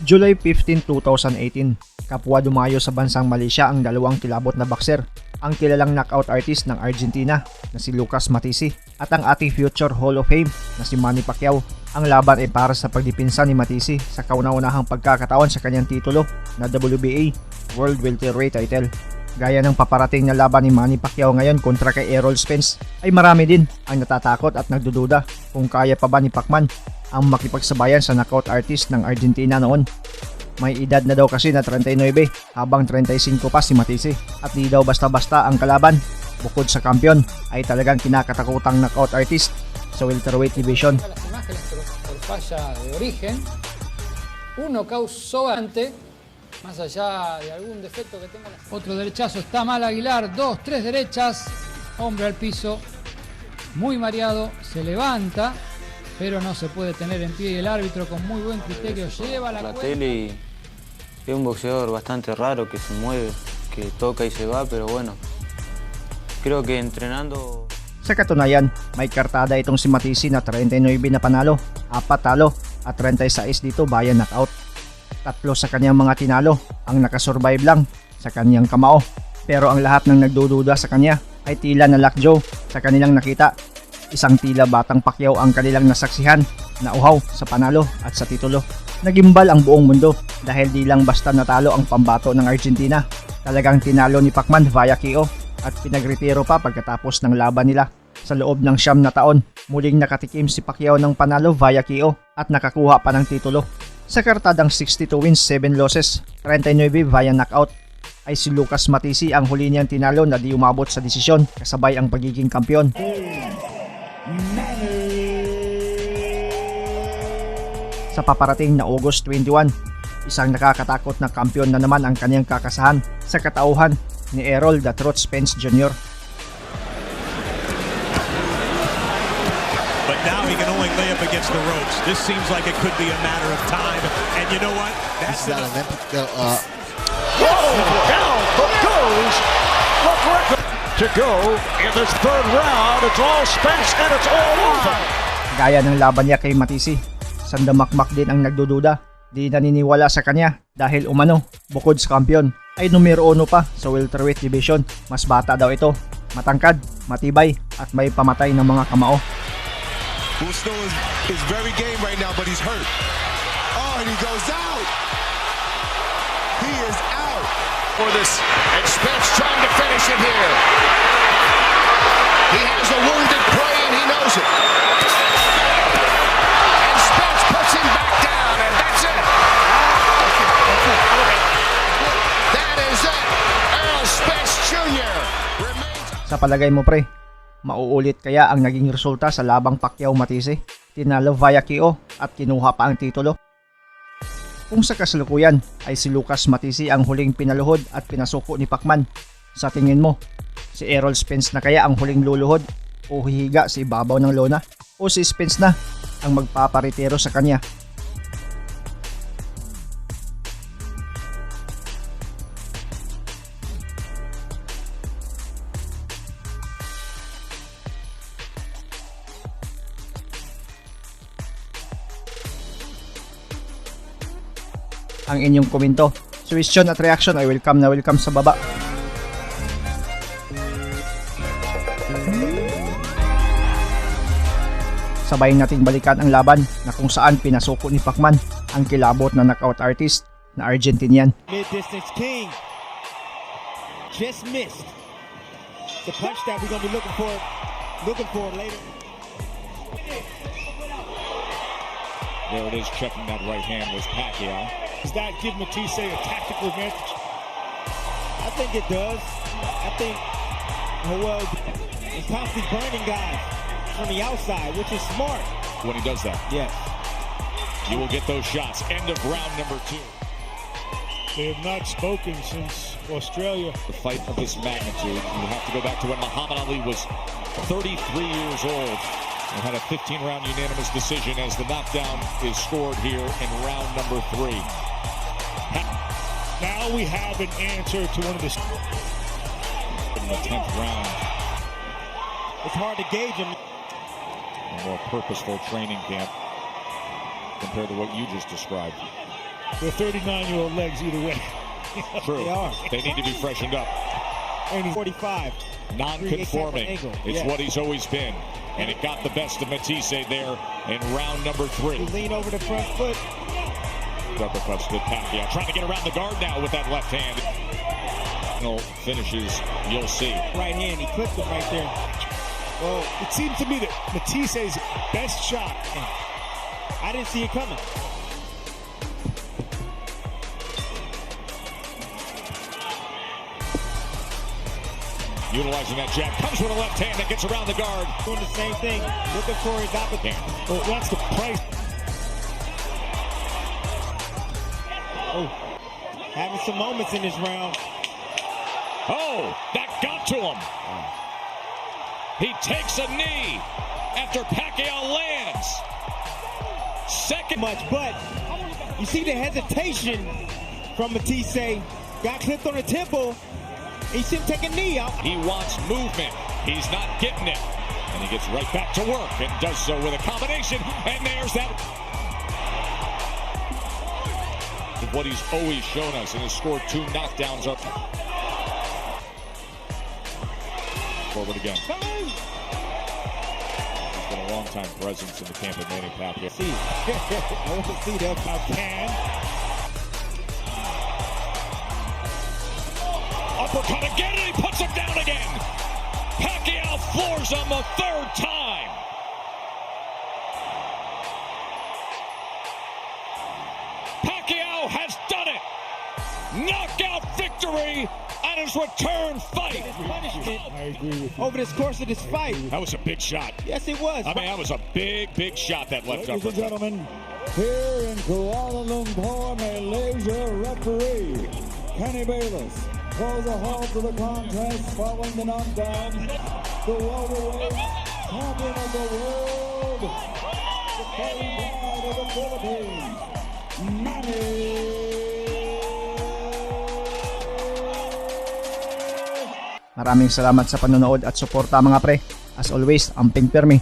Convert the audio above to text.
July 15, 2018, kapwa dumayo sa bansang Malaysia ang dalawang kilabot na boxer, ang kilalang knockout artist ng Argentina na si Lucas Matisi at ang ating future Hall of Fame na si Manny Pacquiao. Ang laban ay para sa pagdipinsa ni Matisi sa kauna-unahang pagkakataon sa kanyang titulo na WBA World Welterweight title. Gaya ng paparating na laban ni Manny Pacquiao ngayon kontra kay Errol Spence, ay marami din ang natatakot at nagdududa kung kaya pa ba ni Pacman ang makipagsabayan sa knockout artist ng Argentina noon. May edad na daw kasi na 39 habang 35 pa si Matisi at di daw basta-basta ang kalaban. Bukod sa kampiyon ay talagang kinakatakutang knockout artist sa welterweight division. Uno causó antes, más allá de algún defecto que tenga. Otro derechazo, está mal Aguilar, 2, 3 derechas, hombre al piso, muy mareado, se levanta, pero no se puede tener en pie y el árbitro con muy buen criterio lleva la cuenta. Tele es un boxeador bastante raro que se mueve, que toca y se va, pero bueno, creo que entrenando. Sa katunayan, may kartada itong si Matisi na 39 na panalo, 4 talo at 36 dito via knockout. 3 sa kanyang mga tinalo ang nakasurvive lang sa kanyang kamao. Pero ang lahat ng nagdududa sa kanya ay tila na lockjaw sa kanilang nakita. Isang tila batang Pacquiao ang kanilang nasaksihan na uhaw sa panalo at sa titulo. Nagimbal ang buong mundo dahil di lang basta natalo ang pambato ng Argentina. Talagang tinalo ni Pacman via KO at pinagretiro pa pagkatapos ng laban nila. Sa loob ng 9 na taon, muling nakatikim si Pacquiao ng panalo via KO at nakakuha pa ng titulo. Sa kartadang 62 wins, 7 losses, 39 via knockout, ay si Lucas Matisi ang huli niyang tinalo na di umabot sa desisyon kasabay ang pagiging kampiyon. Sa paparating na August 21, isang nakakatakot na kampiyon na naman ang kanyang kakasahan sa katauhan ni Errol "The Truth" Spence Jr. But now he can only lay up against the ropes. This seems like it could be a matter of time. And you know what? That's that Olympic. Down goes to go in this third round. It's all Spence and it's all over. Gaya ng laban niya kay Matisi, sandamakmak din ang nagdududa. Di naniniwala sa kanya dahil umano, bukod sa kampiyon, ay numero 1 pa sa welterweight division. Mas bata daw ito, matangkad, matibay at may pamatay ng mga kamao. Gusto is very game right now, but he's hurt. Oh, and he goes out. He is out. For this, and Spence trying to finish it here. He has a wounded prey and he knows it. And Spence puts him back down, and that's it. That is it. Errol Spence Jr. Sa palagay mo pre, mauulit kaya ang naging resulta sa labang Pacquiao-Matisi? Tinalo via KO at kinuha pa ang titulo? Kung sa kasalukuyan ay si Lucas Matisi ang huling pinaluhod at pinasuko ni Pacman, sa tingin mo, si Errol Spence na kaya ang huling luluhod o hihiga sa ibabaw ng lona? O si Spence na ang magpaparitero sa kanya? Ang inyong komento, suggestion at reaction ay welcome na welcome sa baba. Sabay nating balikan ang laban na kung saan pinasuko ni Pacman ang kilabot na knockout artist na Argentinian. Mid-distance king just missed the punch that we're gonna be looking for later. There it is, checking that right hand was Pacquiao. Does that give Matisse a tactical advantage? I think it does. I think, well, he's constantly burning guys from the outside, which is smart. When he does that, Yes. you will get those shots. End of round number 2. They have not spoken since Australia. The fight of this magnitude, you have to go back to when Muhammad Ali was 33 years old and had a 15-round unanimous decision as the knockdown is scored here in round number 3. Now we have an answer to one of the... In the 10th round, It's hard to gauge him. a more purposeful training camp compared to what you just described. They're 39-year-old legs either way. True. They are. They need to be freshened up. And he's 45. Non-conforming is what he's always been. And it got the best of Matisse there in round number 3. Lean over the front foot. Uppercuts to Pacquiao. Trying to get around the guard now with that left hand. Finishes, you'll see. Right hand, he clipped him right there. Well, it seems to me that Matisse's best shot. I didn't see it coming. Utilizing that jab, comes with a left hand that gets around the guard. Doing the same thing, looking for his opposite. Well, that's the price. Oh, having some moments in this round. Oh, that got to him. He takes a knee after Pacquiao lands. Second. Much, but you see the hesitation from Matisse. Got clipped on the temple. He shouldn't take a knee out. He wants movement. He's not getting it. And he gets right back to work and does so with a combination. And there's that. What he's always shown us and has scored 2 knockdowns up. Forward again. He's been a long-time presence in the camp of Manny Pacquiao. See, I want to see that. Can. Uppercut again, and he puts him down again. Pacquiao floors him a 3rd time. Pacquiao has done it. Knockout victory on his return fight. I agree with you. Over this course of this fight. That was a big shot. Yes, it was. I mean, that was a big, big shot, that left Ladies and uppercut. gentlemen, here in Kuala Lumpur, Malaysia, referee Kenny Bayless calls a halt to the contest following the knockdown. The welterweight champion of the world, the fighting pride of the Philippines, Manny. Maraming salamat sa panonood at suporta mga pre. As always, amping pirmi.